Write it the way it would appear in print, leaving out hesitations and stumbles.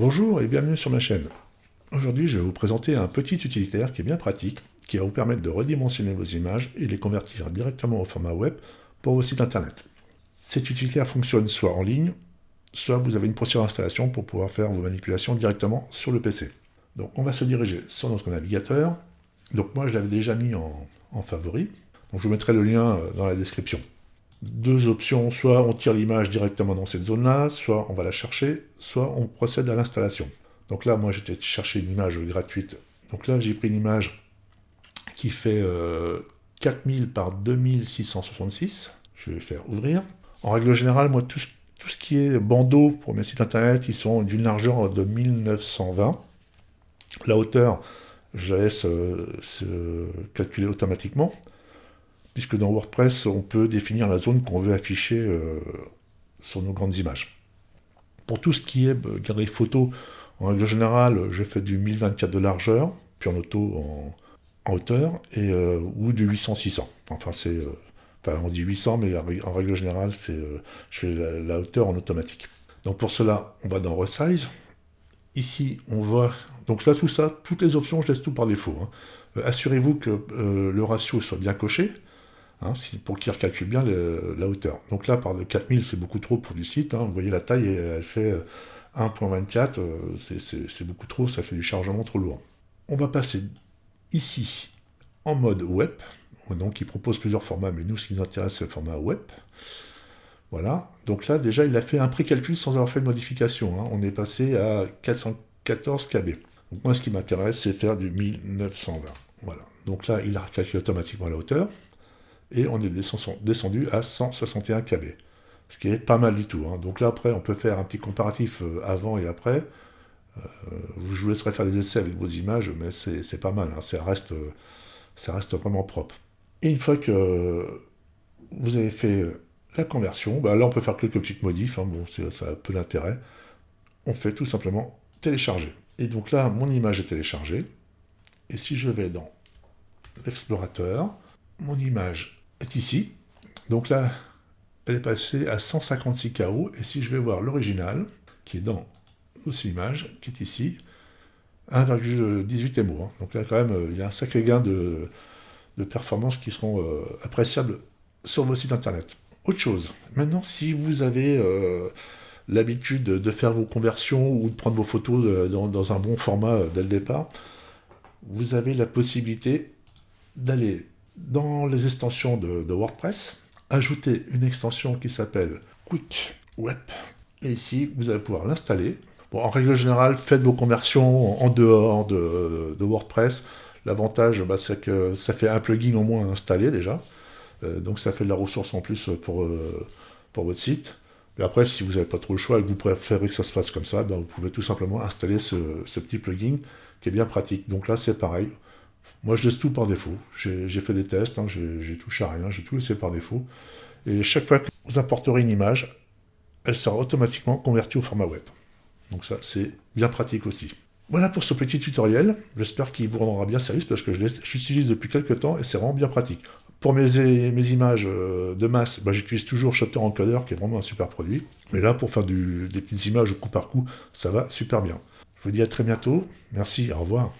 Bonjour et bienvenue sur ma chaîne. Aujourd'hui, je vais vous présenter un petit utilitaire qui est bien pratique, qui va vous permettre de redimensionner vos images et les convertir directement au format web pour vos sites internet. Cet utilitaire fonctionne soit en ligne, soit vous avez une procédure d'installation pour pouvoir faire vos manipulations directement sur le PC. Donc on va se diriger sur notre navigateur. Donc moi je l'avais déjà mis en favori. Donc je vous mettrai le lien dans la description. Deux options, soit on tire l'image directement dans cette zone-là, soit on va la chercher, soit on procède à l'installation. Donc là, moi, j'étais chercher une image gratuite. Donc là, j'ai pris une image qui fait 4000 par 2666. Je vais faire ouvrir. En règle générale, moi, tout ce qui est bandeau pour mes sites internet, ils sont d'une largeur de 1920. La hauteur, je la laisse se calculer automatiquement, puisque dans WordPress, on peut définir la zone qu'on veut afficher sur nos grandes images. Pour tout ce qui est galerie photo, en règle générale, je fais du 1024 de largeur, puis en auto en hauteur, ou du 800-600. Enfin, on dit 800, mais en règle générale, je fais la hauteur en automatique. Donc pour cela, on va dans Resize. Ici, on voit... Donc là, tout ça, toutes les options, je laisse tout par défaut. Assurez-vous que le ratio soit bien coché, pour qu'il recalcule bien la hauteur. Donc là, par 4000, c'est beaucoup trop pour du site. Vous voyez, la taille, elle fait 1.24, c'est beaucoup trop, ça fait du chargement trop lourd. On va passer ici en mode web. Donc il propose plusieurs formats, mais nous, ce qui nous intéresse, c'est le format web. Voilà. Donc là, déjà, il a fait un précalcul sans avoir fait de modification. On est passé à 414 KB. Donc moi, ce qui m'intéresse, c'est faire du 1920. Voilà. Donc là, il a recalculé automatiquement la hauteur. Et on est descendu à 161 KB, ce qui est pas mal du tout. Donc là, après, on peut faire un petit comparatif avant et après. Je vous laisserai faire des essais avec vos images, mais c'est pas mal, ça reste vraiment propre. Et une fois que vous avez fait la conversion, là, on peut faire quelques petites modifs, ça a peu d'intérêt. On fait tout simplement télécharger. Et donc là, mon image est téléchargée. Et si je vais dans l'explorateur, mon image est ici. Donc là, elle est passée à 156 KO. Et si je vais voir l'original, qui est dans nos images, qui est ici, 1,18 MO. Donc là, quand même, il y a un sacré gain de performance qui seront appréciables sur vos sites internet. Autre chose, maintenant, si vous avez l'habitude de faire vos conversions ou de prendre vos photos dans un bon format dès le départ, vous avez la possibilité d'aller dans les extensions de WordPress, ajouter une extension qui s'appelle Quick Web, et ici, vous allez pouvoir l'installer. Bon, en règle générale, faites vos conversions en dehors de WordPress. L'avantage, c'est que ça fait un plugin au moins installé déjà, donc ça fait de la ressource en plus pour votre site. Mais après, si vous n'avez pas trop le choix et que vous préférez que ça se fasse comme ça, vous pouvez tout simplement installer ce petit plugin qui est bien pratique. Donc là, c'est pareil. Moi, je laisse tout par défaut. J'ai fait des tests, j'ai touché à rien, j'ai tout laissé par défaut. Et chaque fois que vous importerez une image, elle sera automatiquement convertie au format web. Donc ça, c'est bien pratique aussi. Voilà pour ce petit tutoriel. J'espère qu'il vous rendra bien service parce que j'utilise depuis quelques temps et c'est vraiment bien pratique. Pour mes images de masse, j'utilise toujours Shutterencoder qui est vraiment un super produit. Mais là, pour faire des petites images coup par coup, ça va super bien. Je vous dis à très bientôt. Merci, au revoir.